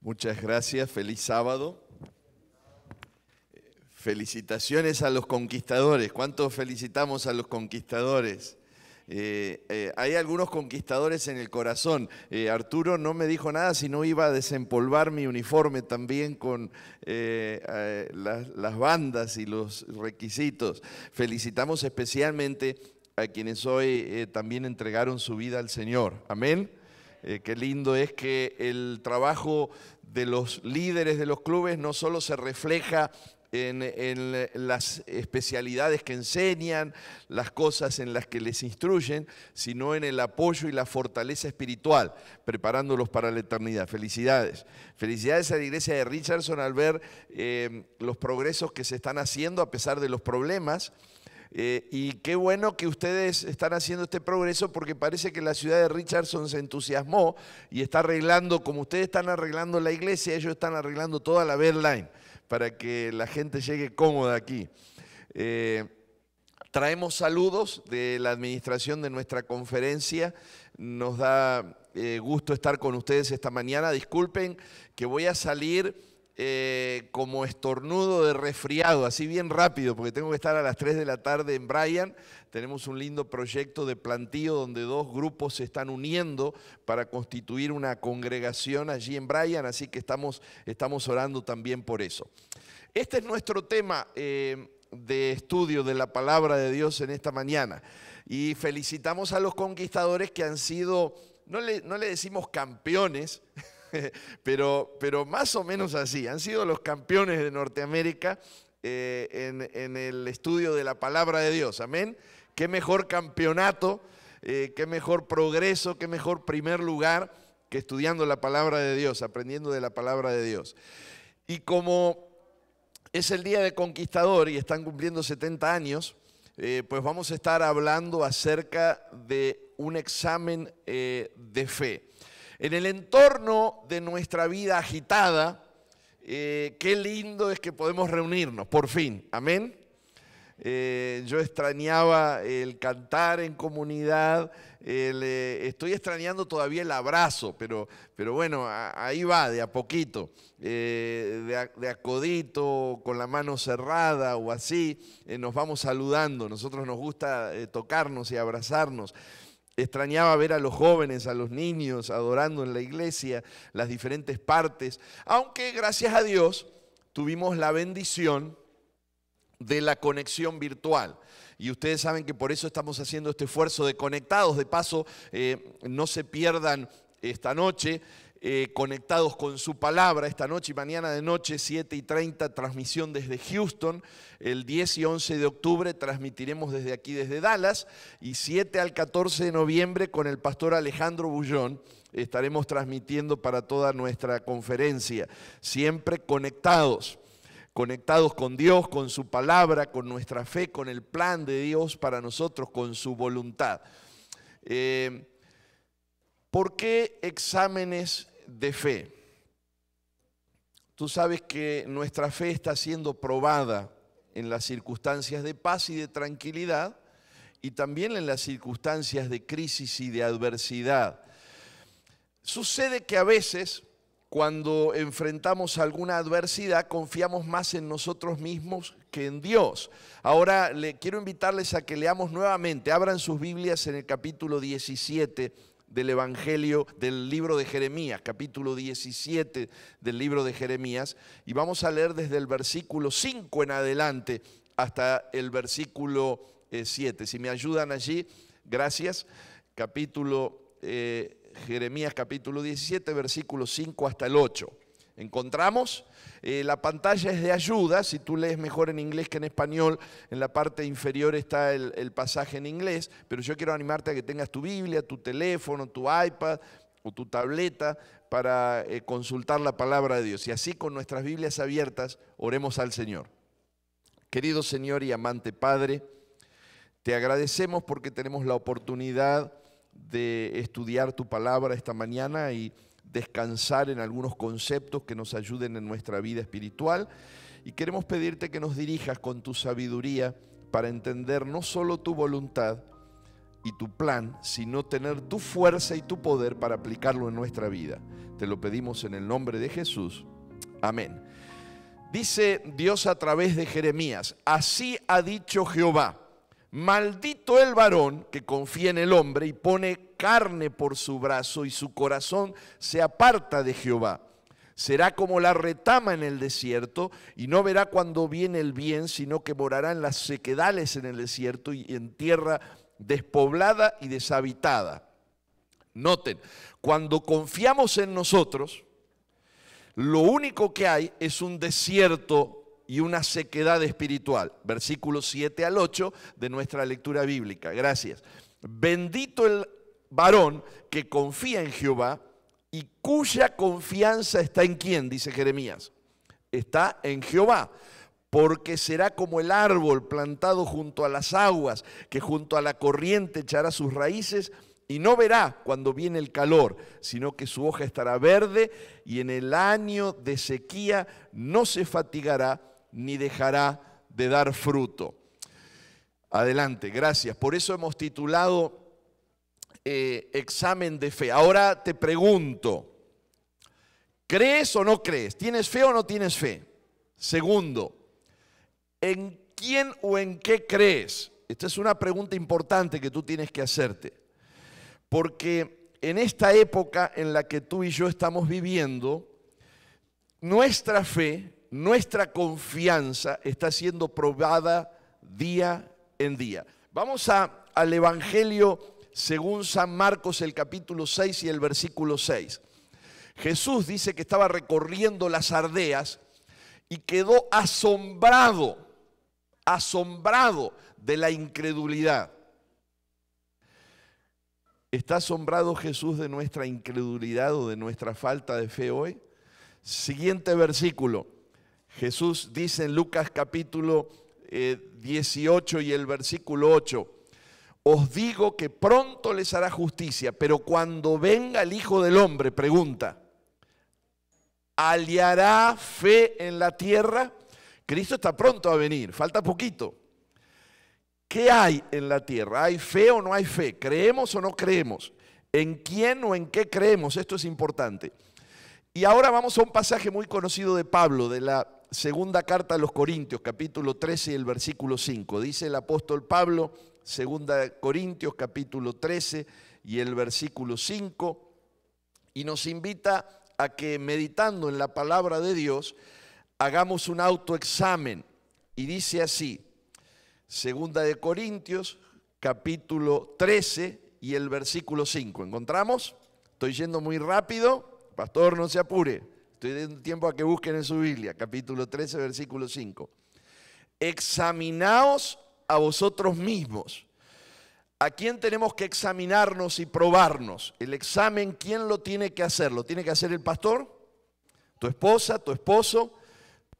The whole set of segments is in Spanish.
Muchas gracias, feliz sábado. Felicitaciones a los conquistadores. ¿Cuántos felicitamos a los conquistadores? Hay algunos conquistadores en el corazón. Arturo no me dijo nada si no iba a desempolvar mi uniforme también con las bandas y los requisitos. Felicitamos especialmente a quienes hoy también entregaron su vida al Señor. Amén. Qué lindo es que el trabajo de los líderes de los clubes no solo se refleja en las especialidades que enseñan, las cosas en las que les instruyen, sino en el apoyo y la fortaleza espiritual, preparándolos para la eternidad. Felicidades. Felicidades a la iglesia de Richardson al ver los progresos que se están haciendo a pesar de los problemas. Y qué bueno que ustedes están haciendo este progreso, porque parece que la ciudad de Richardson se entusiasmó y está arreglando, como ustedes están arreglando la iglesia, ellos están arreglando toda la Bedline para que la gente llegue cómoda aquí. Traemos saludos de la administración de nuestra conferencia. Nos da gusto estar con ustedes esta mañana. Disculpen que voy a salir como estornudo de resfriado, así bien rápido, porque tengo que estar a las 3 de la tarde en Bryan. Tenemos un lindo proyecto de plantío donde dos grupos se están uniendo para constituir una congregación allí en Bryan, así que estamos orando también por eso. Este es nuestro tema de estudio de la palabra de Dios en esta mañana, y felicitamos a los conquistadores que han sido, no le decimos campeones, pero más o menos así, han sido los campeones de Norteamérica en el estudio de la palabra de Dios. Amén. Qué mejor campeonato, qué mejor progreso, qué mejor primer lugar que estudiando la palabra de Dios, aprendiendo de la palabra de Dios. Y como es el Día de Conquistador y están cumpliendo 70 años, pues vamos a estar hablando acerca de un examen de fe. En el entorno de nuestra vida agitada, qué lindo es que podemos reunirnos, por fin, amén. Yo extrañaba el cantar en comunidad, estoy extrañando todavía el abrazo, pero bueno, ahí va, de a poquito, de a codito, con la mano cerrada o así, nos vamos saludando. Nosotros nos gusta tocarnos y abrazarnos. Extrañaba ver a los jóvenes, a los niños adorando en la iglesia, las diferentes partes, aunque gracias a Dios tuvimos la bendición de la conexión virtual. Y ustedes saben que por eso estamos haciendo este esfuerzo de conectados. De paso, no se pierdan esta noche, conectados con su palabra, esta noche y mañana de noche, 7:30, transmisión desde Houston. El 10 y 11 de octubre transmitiremos desde aquí, desde Dallas. Y 7 al 14 de noviembre con el pastor Alejandro Bullón estaremos transmitiendo para toda nuestra conferencia. Siempre conectados con Dios, con su palabra, con nuestra fe, con el plan de Dios para nosotros, con su voluntad. ¿Por qué exámenes de fe? Tú sabes que nuestra fe está siendo probada en las circunstancias de paz y de tranquilidad, y también en las circunstancias de crisis y de adversidad. Sucede que a veces, cuando enfrentamos alguna adversidad, confiamos más en nosotros mismos que en Dios. Ahora quiero invitarles a que leamos nuevamente, abran sus Biblias en el capítulo 17 del Evangelio, del libro de Jeremías, capítulo 17 del libro de Jeremías, y vamos a leer desde el versículo 5 en adelante hasta el versículo 7. Si me ayudan allí, gracias. Jeremías capítulo 17, versículo 5 hasta el 8. ¿Encontramos? La pantalla es de ayuda, si tú lees mejor en inglés que en español, en la parte inferior está el pasaje en inglés, pero yo quiero animarte a que tengas tu Biblia, tu teléfono, tu iPad o tu tableta para consultar la palabra de Dios. Y así, con nuestras Biblias abiertas, oremos al Señor. Querido Señor y amante Padre, te agradecemos porque tenemos la oportunidad de estudiar tu palabra esta mañana y descansar en algunos conceptos que nos ayuden en nuestra vida espiritual, y queremos pedirte que nos dirijas con tu sabiduría para entender no solo tu voluntad, y tu plan, sino tener tu fuerza y tu poder para aplicarlo en nuestra vida. Te lo pedimos en el nombre de Jesús. Amén. Dice Dios a través de Jeremías: así ha dicho Jehová, maldito el varón que confía en el hombre y pone carne por su brazo y su corazón se aparta de Jehová. Será como la retama en el desierto y no verá cuando viene el bien, sino que morará en las sequedales en el desierto y en tierra despoblada y deshabitada. Noten, cuando confiamos en nosotros, lo único que hay es un desierto y una sequedad espiritual. Versículos 7 al 8 de nuestra lectura bíblica. Gracias. Bendito el varón que confía en Jehová y cuya confianza está en ¿quién? Dice Jeremías. Está en Jehová. Porque será como el árbol plantado junto a las aguas, que junto a la corriente echará sus raíces y no verá cuando viene el calor, sino que su hoja estará verde y en el año de sequía no se fatigará ni dejará de dar fruto. Adelante, gracias. Por eso hemos titulado examen de fe. Ahora te pregunto, ¿crees o no crees? ¿Tienes fe o no tienes fe? Segundo, ¿en quién o en qué crees? Esta es una pregunta importante que tú tienes que hacerte. Porque en esta época en la que tú y yo estamos viviendo, nuestra fe, nuestra confianza está siendo probada día en día. Vamos al Evangelio según San Marcos, el capítulo 6 y el versículo 6. Jesús dice que estaba recorriendo las aldeas y quedó asombrado de la incredulidad. ¿Está asombrado Jesús de nuestra incredulidad o de nuestra falta de fe hoy? Siguiente versículo. Jesús dice en Lucas capítulo 18 y el versículo 8: os digo que pronto les hará justicia, pero cuando venga el Hijo del Hombre, pregunta, ¿hallará fe en la tierra? Cristo está pronto a venir, falta poquito. ¿Qué hay en la tierra? ¿Hay fe o no hay fe? ¿Creemos o no creemos? ¿En quién o en qué creemos? Esto es importante. Y ahora vamos a un pasaje muy conocido de Pablo, de la segunda carta a los Corintios, capítulo 13 y el versículo 5. Dice el apóstol Pablo, segunda Corintios, capítulo 13 y el versículo 5, y nos invita a que meditando en la palabra de Dios, hagamos un autoexamen. Y dice así, segunda de Corintios, capítulo 13 y el versículo 5. ¿Encontramos? Estoy yendo muy rápido, pastor, no se apure. Estoy dando tiempo a que busquen en su Biblia, capítulo 13, versículo 5. Examinaos a vosotros mismos. ¿A quién tenemos que examinarnos y probarnos? El examen, ¿quién lo tiene que hacer? ¿Lo tiene que hacer el pastor? ¿Tu esposa? ¿Tu esposo?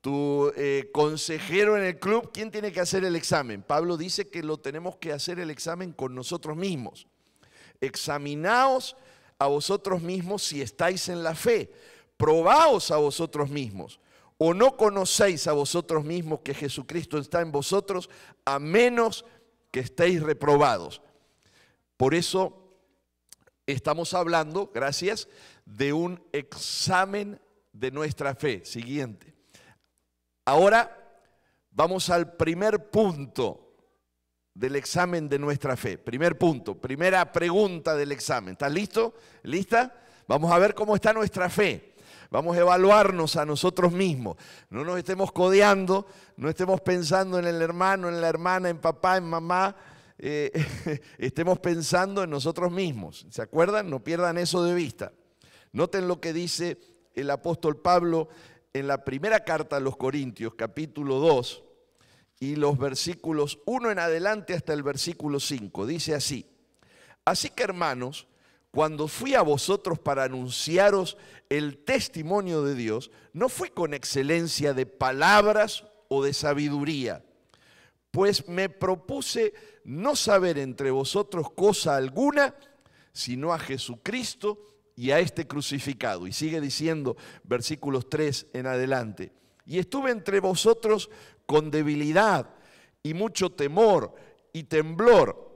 ¿Tu consejero en el club? ¿Quién tiene que hacer el examen? Pablo dice que lo tenemos que hacer el examen con nosotros mismos. Examinaos a vosotros mismos si estáis en la fe. Probaos a vosotros mismos. ¿O no conocéis a vosotros mismos que Jesucristo está en vosotros, a menos que estéis reprobados? Por eso estamos hablando, gracias, de un examen de nuestra fe. Siguiente. Ahora vamos al primer punto del examen de nuestra fe. Primer punto, primera pregunta del examen. ¿Estás listo? ¿Lista? Vamos a ver cómo está nuestra fe. Vamos a evaluarnos a nosotros mismos. No nos estemos codeando, no estemos pensando en el hermano, en la hermana, en papá, en mamá. Estemos pensando en nosotros mismos. ¿Se acuerdan? No pierdan eso de vista. Noten lo que dice el apóstol Pablo en la primera carta a los Corintios, capítulo 2, y los versículos 1 en adelante hasta el versículo 5. Dice así: así que, hermanos, cuando fui a vosotros para anunciaros el testimonio de Dios, no fui con excelencia de palabras o de sabiduría, pues me propuse no saber entre vosotros cosa alguna, sino a Jesucristo y a este crucificado. Y sigue diciendo, versículos 3 en adelante: y estuve entre vosotros con debilidad y mucho temor y temblor.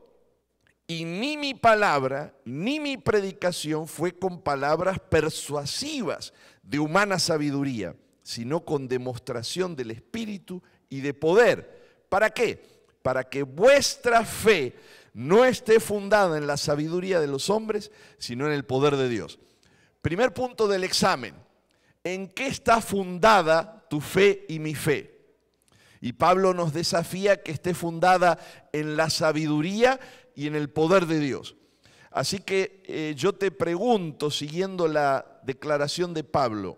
Y ni mi palabra, ni mi predicación fue con palabras persuasivas de humana sabiduría, sino con demostración del Espíritu y de poder. ¿Para qué? Para que vuestra fe no esté fundada en la sabiduría de los hombres, sino en el poder de Dios. Primer punto del examen. ¿En qué está fundada tu fe y mi fe? Y Pablo nos desafía que esté fundada en la sabiduría y en el poder de Dios. Así que yo te pregunto, siguiendo la declaración de Pablo,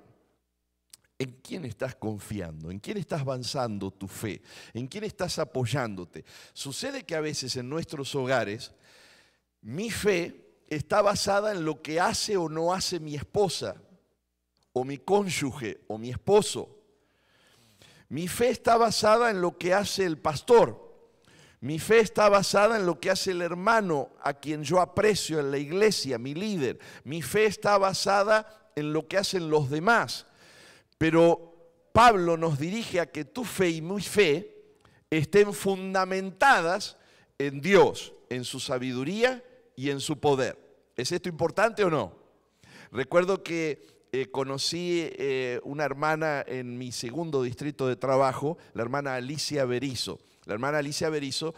¿en quién estás confiando? ¿En quién estás avanzando tu fe? ¿En quién estás apoyándote? Sucede que a veces en nuestros hogares mi fe está basada en lo que hace o no hace mi esposa, o mi cónyuge, o mi esposo. Mi fe está basada en lo que hace el pastor. Mi fe está basada en lo que hace el hermano a quien yo aprecio en la iglesia, mi líder. Mi fe está basada en lo que hacen los demás. Pero Pablo nos dirige a que tu fe y mi fe estén fundamentadas en Dios, en su sabiduría y en su poder. ¿Es esto importante o no? Recuerdo que conocí una hermana en mi segundo distrito de trabajo, la hermana Alicia Berizo. La hermana Alicia Berizo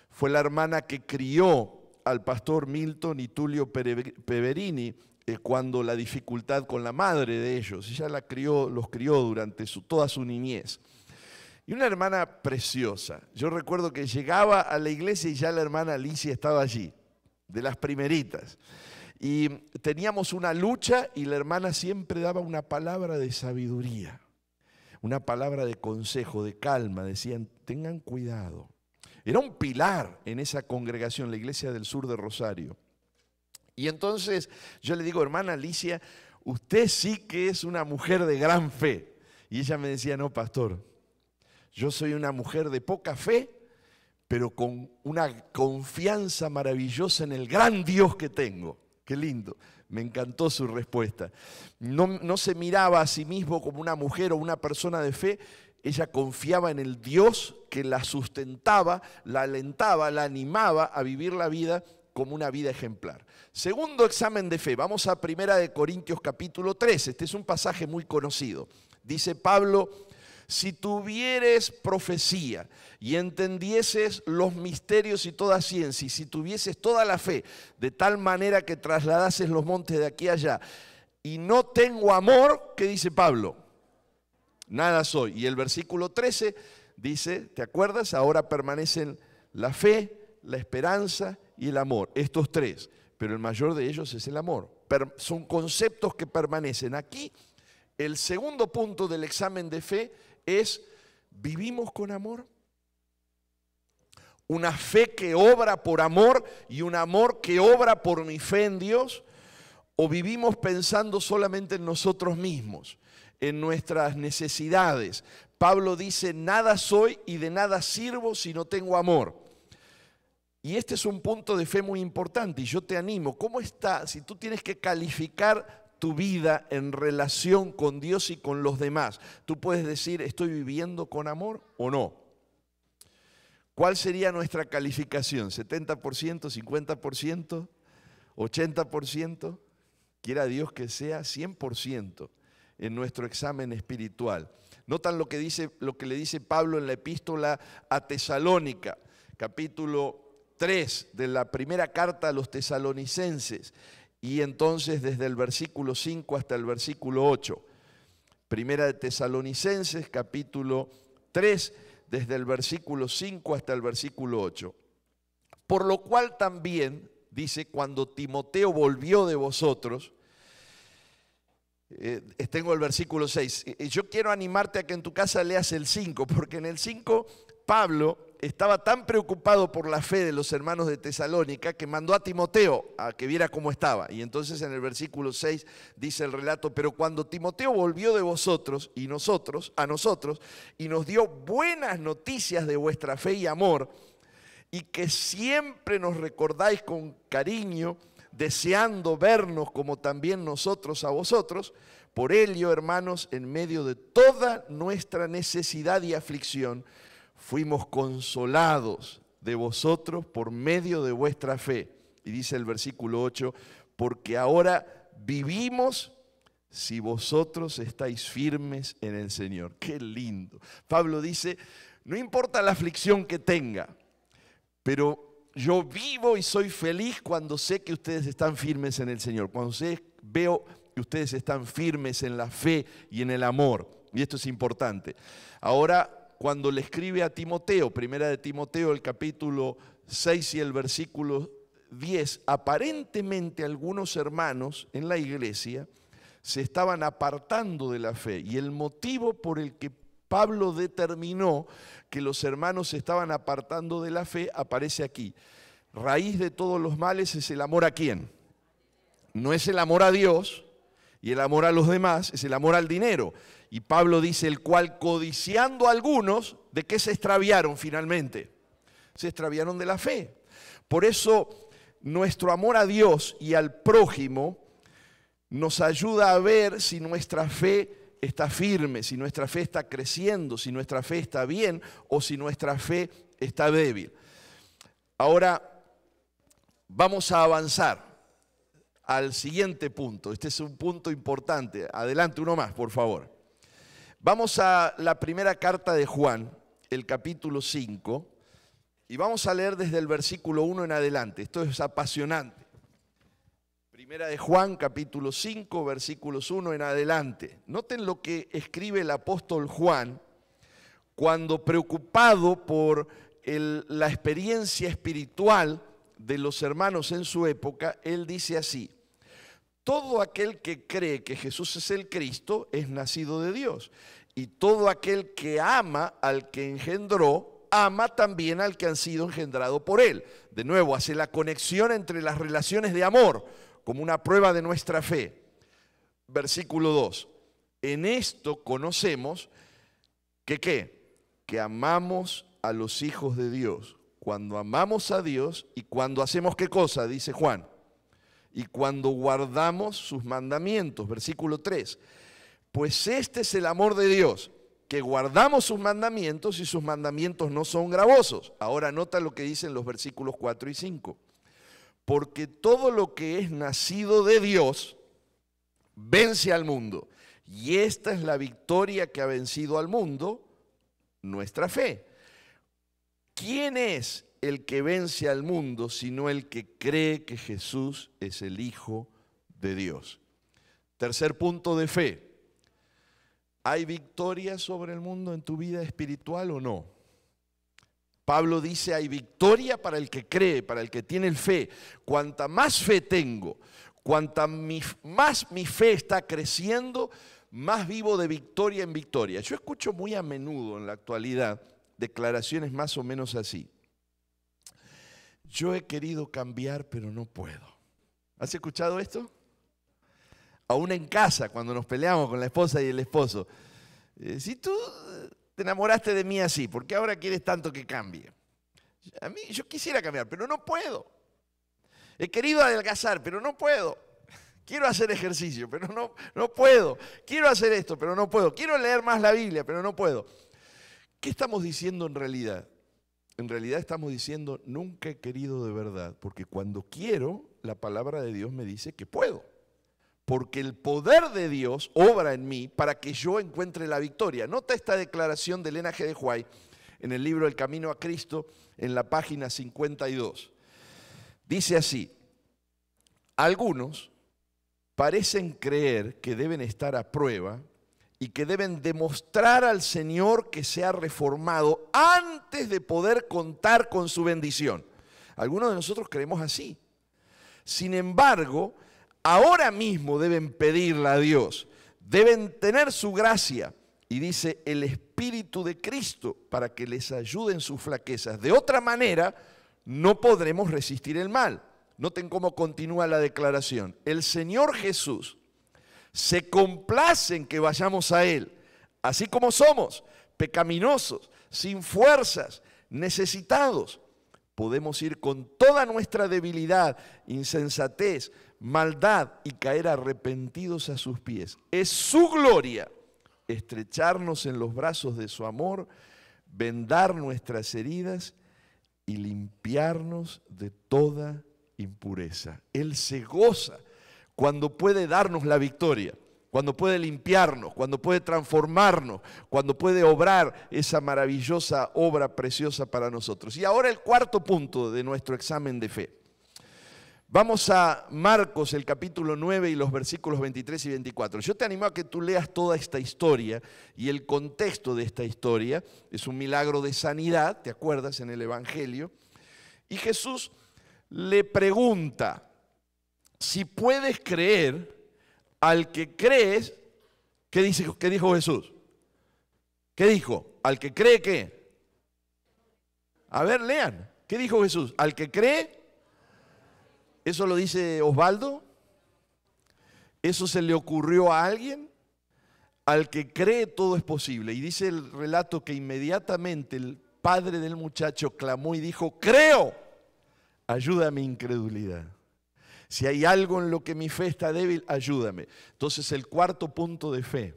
fue la hermana que crió al pastor Milton y Tulio Peverini cuando la dificultad con la madre de ellos. Ella los crió durante toda su niñez. Y una hermana preciosa. Yo recuerdo que llegaba a la iglesia y ya la hermana Alicia estaba allí, de las primeritas. Y teníamos una lucha y la hermana siempre daba una palabra de sabiduría, una palabra de consejo, de calma. Decían, tengan cuidado. Era un pilar en esa congregación, la iglesia del sur de Rosario. Y entonces yo le digo, hermana Alicia, usted sí que es una mujer de gran fe. Y ella me decía, no, pastor, yo soy una mujer de poca fe, pero con una confianza maravillosa en el gran Dios que tengo. Qué lindo, me encantó su respuesta. No se miraba a sí mismo como una mujer o una persona de fe, ella confiaba en el Dios que la sustentaba, la alentaba, la animaba a vivir la vida como una vida ejemplar. Segundo examen de fe, vamos a 1 Corintios capítulo 3, este es un pasaje muy conocido. Dice Pablo, si tuvieres profecía y entendieses los misterios y toda ciencia, y si tuvieses toda la fe, de tal manera que trasladases los montes de aquí a allá, y no tengo amor, ¿qué dice Pablo? Nada soy. Y el versículo 13 dice, ¿te acuerdas? Ahora permanecen la fe, la esperanza y el amor, estos tres, pero el mayor de ellos es el amor. Son conceptos que permanecen. Aquí, el segundo punto del examen de fe es, ¿vivimos con amor? Una fe que obra por amor y un amor que obra por mi fe en Dios, o vivimos pensando solamente en nosotros mismos, en nuestras necesidades. Pablo dice, nada soy y de nada sirvo si no tengo amor. Y este es un punto de fe muy importante y yo te animo, ¿cómo está? Si tú tienes que calificar tu vida en relación con Dios y con los demás, tú puedes decir, ¿estoy viviendo con amor o no? ¿Cuál sería nuestra calificación? ¿70%, 50%, 80%? Quiera Dios que sea 100% en nuestro examen espiritual. Notan lo que le dice Pablo en la epístola a Tesalónica, capítulo 3 de la primera carta a los tesalonicenses, y entonces desde el versículo 5 hasta el versículo 8. Primera de Tesalonicenses, capítulo 3, desde el versículo 5 hasta el versículo 8. Por lo cual también, dice, cuando Timoteo volvió de vosotros, tengo el versículo 6, yo quiero animarte a que en tu casa leas el 5, porque en el 5 Pablo estaba tan preocupado por la fe de los hermanos de Tesalónica que mandó a Timoteo a que viera cómo estaba. Y entonces en el versículo 6 dice el relato, pero cuando Timoteo volvió de vosotros y a nosotros y nos dio buenas noticias de vuestra fe y amor, y que siempre nos recordáis con cariño, deseando vernos como también nosotros a vosotros, por ello, hermanos, en medio de toda nuestra necesidad y aflicción, fuimos consolados de vosotros por medio de vuestra fe. Y dice el versículo 8, porque ahora vivimos si vosotros estáis firmes en el Señor. ¡Qué lindo! Pablo dice, no importa la aflicción que tenga, pero yo vivo y soy feliz cuando sé que ustedes están firmes en el Señor, cuando veo que ustedes están firmes en la fe y en el amor. Y esto es importante. Ahora, cuando le escribe a Timoteo, primera de Timoteo, el capítulo 6 y el versículo 10, aparentemente algunos hermanos en la iglesia se estaban apartando de la fe, y el motivo por el que Pablo determinó que los hermanos se estaban apartando de la fe aparece aquí. Raíz de todos los males es el amor a quién. No es el amor a Dios y el amor a los demás, es el amor al dinero. Y Pablo dice, el cual codiciando a algunos, ¿de qué se extraviaron finalmente? Se extraviaron de la fe. Por eso nuestro amor a Dios y al prójimo nos ayuda a ver si nuestra fe está firme, si nuestra fe está creciendo, si nuestra fe está bien o si nuestra fe está débil. Ahora vamos a avanzar al siguiente punto. Este es un punto importante. Adelante, uno más, por favor. Vamos a la primera carta de Juan, el capítulo 5, y vamos a leer desde el versículo 1 en adelante. Esto es apasionante. Primera de Juan, capítulo 5, versículos 1 en adelante. Noten lo que escribe el apóstol Juan cuando, preocupado por la experiencia espiritual de los hermanos en su época, él dice así: todo aquel que cree que Jesús es el Cristo es nacido de Dios, y todo aquel que ama al que engendró, ama también al que han sido engendrado por él. De nuevo, hace la conexión entre las relaciones de amor como una prueba de nuestra fe. Versículo 2. En esto conocemos que ¿qué? Que amamos a los hijos de Dios. Cuando amamos a Dios y cuando hacemos ¿qué cosa? Dice Juan. Y cuando guardamos sus mandamientos. Versículo 3. Pues este es el amor de Dios, que guardamos sus mandamientos y sus mandamientos no son gravosos. Ahora nota lo que dicen los versículos 4 y 5. Porque todo lo que es nacido de Dios vence al mundo. Y esta es la victoria que ha vencido al mundo, nuestra fe. ¿Quién es el que vence al mundo sino el que cree que Jesús es el Hijo de Dios? Tercer punto de fe. ¿Hay victoria sobre el mundo en tu vida espiritual o no? Pablo dice, hay victoria para el que cree, para el que tiene fe. Cuanta más fe tengo, más mi fe está creciendo, más vivo de victoria en victoria. Yo escucho muy a menudo en la actualidad declaraciones más o menos así. Yo he querido cambiar, pero no puedo. ¿Has escuchado esto? Aún en casa, cuando nos peleamos con la esposa y el esposo. Si tú te enamoraste de mí así, ¿por qué ahora quieres tanto que cambie? A mí, yo quisiera cambiar, pero no puedo. He querido adelgazar, pero no puedo. Quiero hacer ejercicio, pero no puedo. Quiero hacer esto, pero no puedo. Quiero leer más la Biblia, pero no puedo. ¿Qué estamos diciendo en realidad? En realidad estamos diciendo, nunca he querido de verdad, porque cuando quiero, la palabra de Dios me dice que puedo. Porque el poder de Dios obra en mí para que yo encuentre la victoria. Nota esta declaración de Elena G. de White en el libro El Camino a Cristo, en la página 52. Dice así: algunos parecen creer que deben estar a prueba y que deben demostrar al Señor que se ha reformado antes de poder contar con su bendición. Algunos de nosotros creemos así. Sin embargo, ahora mismo deben pedirle a Dios, deben tener su gracia, y dice el Espíritu de Cristo para que les ayude en sus flaquezas. De otra manera, no podremos resistir el mal. Noten cómo continúa la declaración. El Señor Jesús se complace en que vayamos a Él, así como somos, pecaminosos, sin fuerzas, necesitados. Podemos ir con toda nuestra debilidad, insensatez, maldad y caer arrepentidos a sus pies. Es su gloria estrecharnos en los brazos de su amor, vendar nuestras heridas y limpiarnos de toda impureza. Él se goza cuando puede darnos la victoria, cuando puede limpiarnos, cuando puede transformarnos, cuando puede obrar esa maravillosa obra preciosa para nosotros. Y ahora el cuarto punto de nuestro examen de fe. Vamos a Marcos, el capítulo 9 y los versículos 23 y 24. Yo te animo a que tú leas toda esta historia y el contexto de esta historia. Es un milagro de sanidad, ¿te acuerdas? En el Evangelio. Y Jesús le pregunta, si puedes creer, al que crees, ¿qué dijo Jesús? ¿Qué dijo? ¿Al que cree qué? A ver, lean. ¿Qué dijo Jesús? ¿Al que cree? ¿Eso lo dice Osvaldo? ¿Eso se le ocurrió a alguien? Al que cree todo es posible. Y dice el relato que inmediatamente el padre del muchacho clamó y dijo, creo, ayuda a mi incredulidad. Si hay algo en lo que mi fe está débil, ayúdame. Entonces el cuarto punto de fe.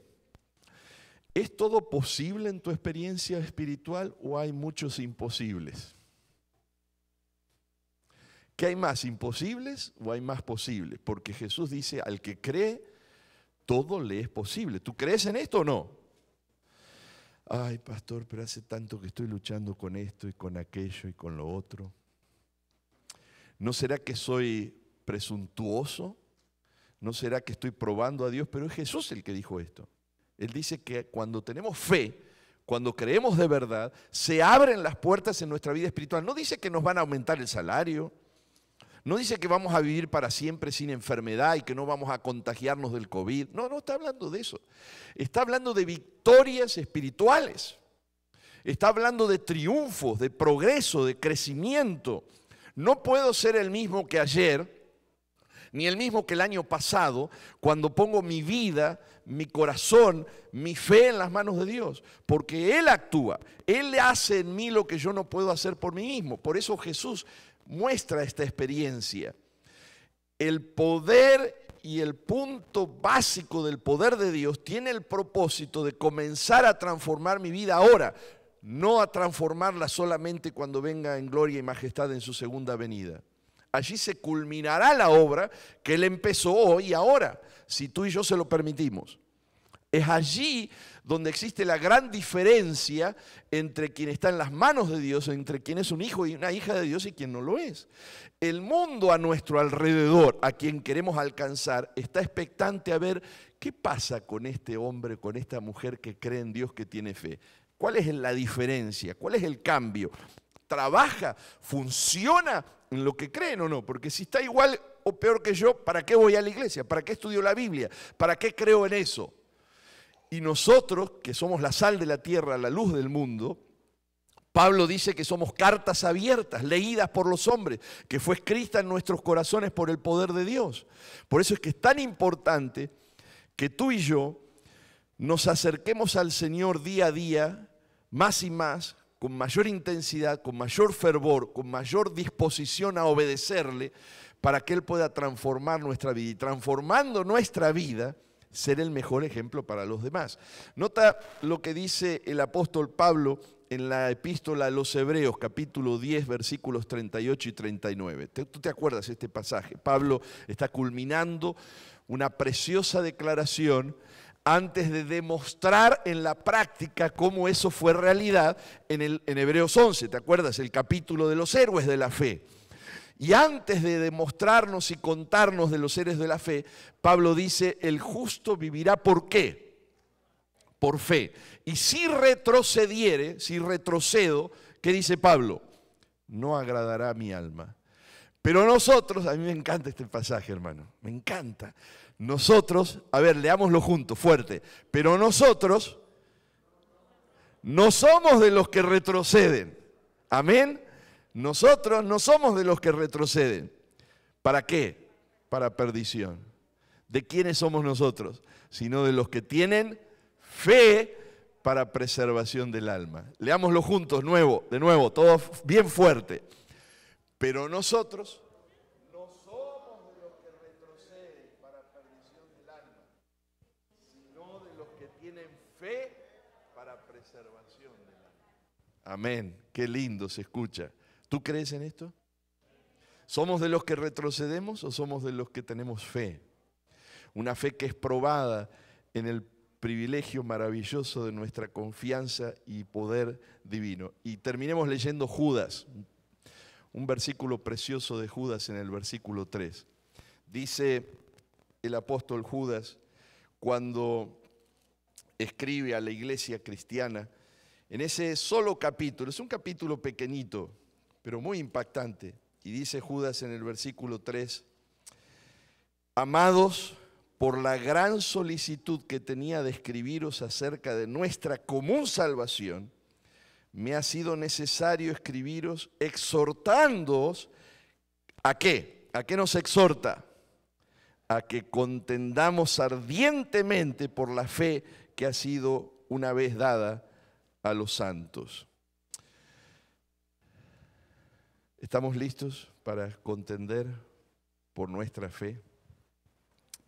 ¿Es todo posible en tu experiencia espiritual o hay muchos imposibles? ¿Qué hay más, imposibles o hay más posibles? Porque Jesús dice, al que cree, todo le es posible. ¿Tú crees en esto o no? Ay, pastor, pero hace tanto que estoy luchando con esto y con aquello y con lo otro. ¿No será que soy presuntuoso? ¿No será que estoy probando a Dios? Pero es Jesús el que dijo esto. Él dice que cuando tenemos fe, cuando creemos de verdad, se abren las puertas en nuestra vida espiritual. No dice que nos van a aumentar el salario. No dice que vamos a vivir para siempre sin enfermedad y que no vamos a contagiarnos del COVID. No, no está hablando de eso. Está hablando de victorias espirituales. Está hablando de triunfos, de progreso, de crecimiento. No puedo ser el mismo que ayer, ni el mismo que el año pasado, cuando pongo mi vida, mi corazón, mi fe en las manos de Dios. Porque Él actúa, Él hace en mí lo que yo no puedo hacer por mí mismo. Por eso Jesús muestra esta experiencia. El poder y el punto básico del poder de Dios tiene el propósito de comenzar a transformar mi vida ahora, no a transformarla solamente cuando venga en gloria y majestad en su segunda venida. Allí se culminará la obra que Él empezó hoy y ahora, si tú y yo se lo permitimos. Es allí donde existe la gran diferencia entre quien está en las manos de Dios, entre quien es un hijo y una hija de Dios y quien no lo es. El mundo a nuestro alrededor, a quien queremos alcanzar, está expectante a ver qué pasa con este hombre, con esta mujer que cree en Dios, que tiene fe. ¿Cuál es la diferencia? ¿Cuál es el cambio? ¿Trabaja? ¿Funciona en lo que creen o no? Porque si está igual o peor que yo, ¿para qué voy a la iglesia? ¿Para qué estudio la Biblia? ¿Para qué creo en eso? Y nosotros, que somos la sal de la tierra, la luz del mundo, Pablo dice que somos cartas abiertas, leídas por los hombres, que fue escrita en nuestros corazones por el poder de Dios. Por eso es que es tan importante que tú y yo nos acerquemos al Señor día a día, más y más, con mayor intensidad, con mayor fervor, con mayor disposición a obedecerle, para que Él pueda transformar nuestra vida. Y transformando nuestra vida, ser el mejor ejemplo para los demás. Nota lo que dice el apóstol Pablo en la epístola a los Hebreos, capítulo 10, versículos 38 y 39. ¿Tú te acuerdas de este pasaje? Pablo está culminando una preciosa declaración antes de demostrar en la práctica cómo eso fue realidad en Hebreos 11. ¿Te acuerdas? El capítulo de los héroes de la fe. Y antes de demostrarnos y contarnos de los héroes de la fe, Pablo dice, el justo vivirá ¿por qué? Por fe. Y si retrocediere, si retrocedo, ¿qué dice Pablo? No agradará a mi alma. Pero nosotros, a mí me encanta este pasaje, hermano, me encanta. Nosotros, a ver, leámoslo juntos, fuerte. Pero nosotros no somos de los que retroceden. Amén. Nosotros no somos de los que retroceden. ¿Para qué? Para perdición. ¿De quiénes somos nosotros? Sino de los que tienen fe para preservación del alma. Leámoslo juntos, de nuevo, todo bien fuerte. Pero nosotros no somos de los que retroceden para perdición del alma, sino de los que tienen fe para preservación del alma. Amén. Qué lindo se escucha. ¿Tú crees en esto? ¿Somos de los que retrocedemos o somos de los que tenemos fe? Una fe que es probada en el privilegio maravilloso de nuestra confianza y poder divino. Y terminemos leyendo Judas, un versículo precioso de Judas en el versículo 3. Dice el apóstol Judas, cuando escribe a la iglesia cristiana, en ese solo capítulo, es un capítulo pequeñito, pero muy impactante, y dice Judas en el versículo 3, amados, por la gran solicitud que tenía de escribiros acerca de nuestra común salvación, me ha sido necesario escribiros exhortándoos, ¿a qué? ¿A qué nos exhorta? A que contendamos ardientemente por la fe que ha sido una vez dada a los santos. ¿Estamos listos para contender por nuestra fe?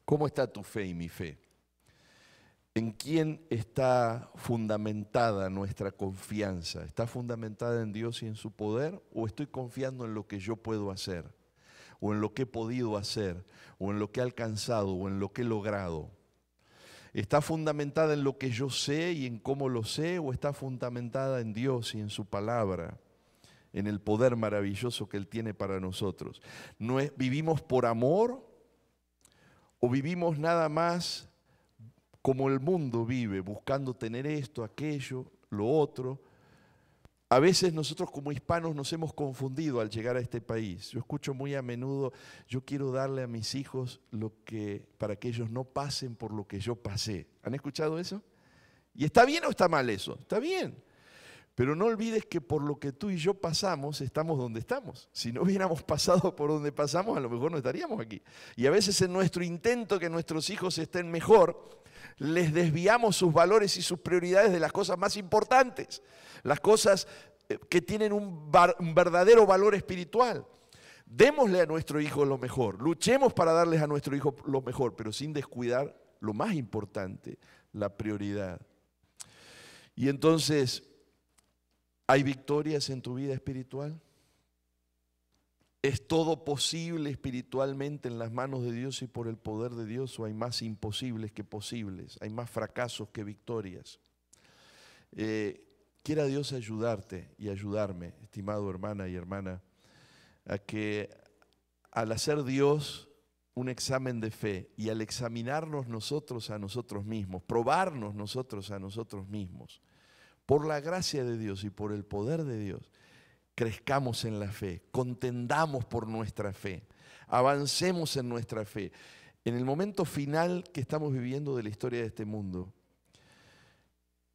¿Cómo está tu fe y mi fe? ¿En quién está fundamentada nuestra confianza? ¿Está fundamentada en Dios y en su poder? ¿O estoy confiando en lo que yo puedo hacer? ¿O en lo que he podido hacer? ¿O en lo que he alcanzado? ¿O en lo que he logrado? ¿Está fundamentada en lo que yo sé y en cómo lo sé? ¿O está fundamentada en Dios y en su palabra? En el poder maravilloso que Él tiene para nosotros. ¿Vivimos por amor o vivimos nada más como el mundo vive, buscando tener esto, aquello, lo otro? A veces nosotros como hispanos nos hemos confundido al llegar a este país. Yo escucho muy a menudo, yo quiero darle a mis hijos para que ellos no pasen por lo que yo pasé. ¿Han escuchado eso? ¿Y está bien o está mal eso? Está bien. Pero no olvides que por lo que tú y yo pasamos, estamos donde estamos. Si no hubiéramos pasado por donde pasamos, a lo mejor no estaríamos aquí. Y a veces en nuestro intento que nuestros hijos estén mejor, les desviamos sus valores y sus prioridades de las cosas más importantes, las cosas que tienen un verdadero valor espiritual. Démosle a nuestro hijo lo mejor, luchemos para darles a nuestro hijo lo mejor, pero sin descuidar lo más importante, la prioridad. Y entonces, ¿hay victorias en tu vida espiritual? ¿Es todo posible espiritualmente en las manos de Dios y por el poder de Dios? ¿O hay más imposibles que posibles? ¿Hay más fracasos que victorias? Quiera Dios ayudarte y ayudarme, estimado hermana y hermana, a que al hacer Dios un examen de fe y al examinarnos nosotros a nosotros mismos, probarnos nosotros a nosotros mismos, por la gracia de Dios y por el poder de Dios, crezcamos en la fe, contendamos por nuestra fe, avancemos en nuestra fe. En el momento final que estamos viviendo de la historia de este mundo,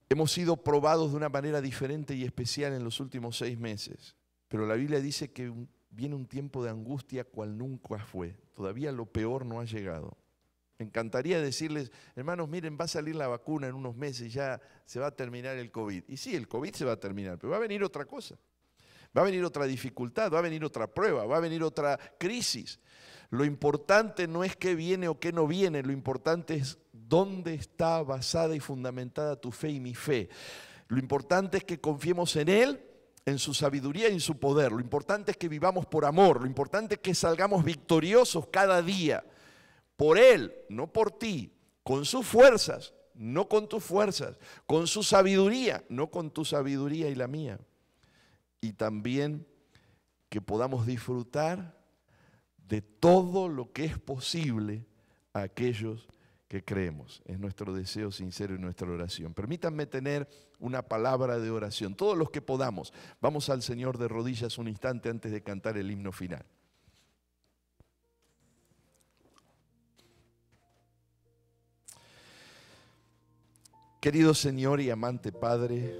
hemos sido probados de una manera diferente y especial en los últimos 6 meses, pero la Biblia dice que viene un tiempo de angustia cual nunca fue. Todavía lo peor no ha llegado. Me encantaría decirles, hermanos, miren, va a salir la vacuna en unos meses y ya se va a terminar el COVID. Y sí, el COVID se va a terminar, pero va a venir otra cosa. Va a venir otra dificultad, va a venir otra prueba, va a venir otra crisis. Lo importante no es qué viene o qué no viene, lo importante es dónde está basada y fundamentada tu fe y mi fe. Lo importante es que confiemos en Él, en su sabiduría y en su poder. Lo importante es que vivamos por amor, lo importante es que salgamos victoriosos cada día. Por Él, no por ti, con sus fuerzas, no con tus fuerzas, con su sabiduría, no con tu sabiduría y la mía. Y también que podamos disfrutar de todo lo que es posible a aquellos que creemos. Es nuestro deseo sincero y nuestra oración. Permítanme tener una palabra de oración. Todos los que podamos, vamos al Señor de rodillas un instante antes de cantar el himno final. Querido Señor y amante Padre,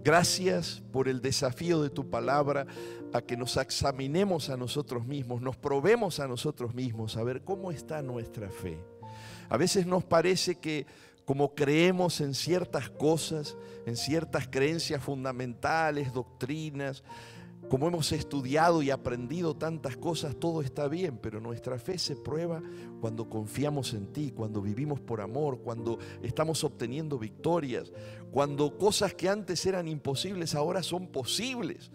gracias por el desafío de tu palabra a que nos examinemos a nosotros mismos, nos probemos a nosotros mismos, a ver cómo está nuestra fe. A veces nos parece que como creemos en ciertas cosas, en ciertas creencias fundamentales, doctrinas, como hemos estudiado y aprendido tantas cosas, todo está bien, pero nuestra fe se prueba cuando confiamos en ti, cuando vivimos por amor, cuando estamos obteniendo victorias, cuando cosas que antes eran imposibles ahora son posibles,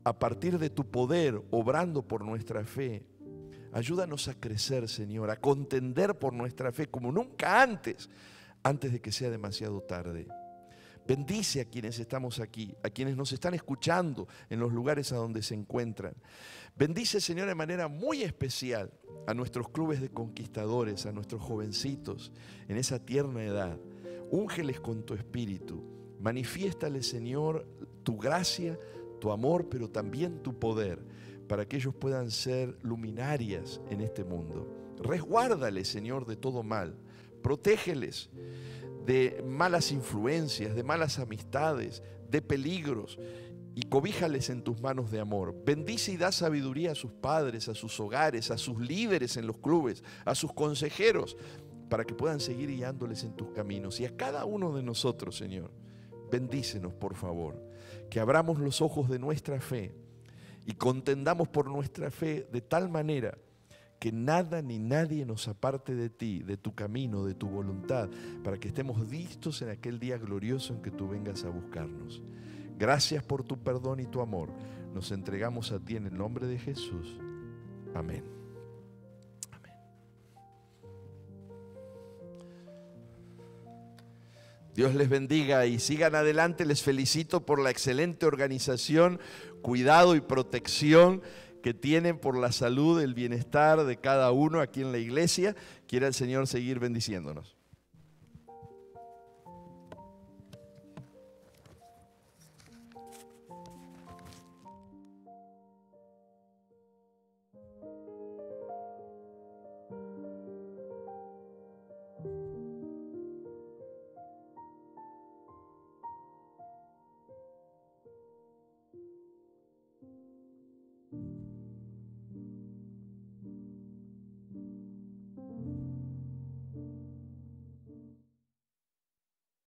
a partir de tu poder, obrando por nuestra fe. Ayúdanos a crecer, Señor, a contender por nuestra fe como nunca antes de que sea demasiado tarde. Bendice a quienes estamos aquí, a quienes nos están escuchando en los lugares a donde se encuentran. Bendice, Señor, de manera muy especial a nuestros clubes de conquistadores, a nuestros jovencitos en esa tierna edad. Úngeles con tu espíritu. Manifiéstales, Señor, tu gracia, tu amor, pero también tu poder, para que ellos puedan ser luminarias en este mundo. Resguárdales, Señor, de todo mal. Protégeles de malas influencias, de malas amistades, de peligros, y cobíjales en tus manos de amor. Bendice y da sabiduría a sus padres, a sus hogares, a sus líderes en los clubes, a sus consejeros, para que puedan seguir guiándoles en tus caminos. Y a cada uno de nosotros, Señor, bendícenos, por favor, que abramos los ojos de nuestra fe y contendamos por nuestra fe de tal manera que nada ni nadie nos aparte de ti, de tu camino, de tu voluntad, para que estemos listos en aquel día glorioso en que tú vengas a buscarnos. Gracias por tu perdón y tu amor. Nos entregamos a ti en el nombre de Jesús. Amén. Amén. Dios les bendiga y sigan adelante. Les felicito por la excelente organización, cuidado y protección que tienen por la salud, el bienestar de cada uno aquí en la iglesia. Quiera el Señor seguir bendiciéndonos.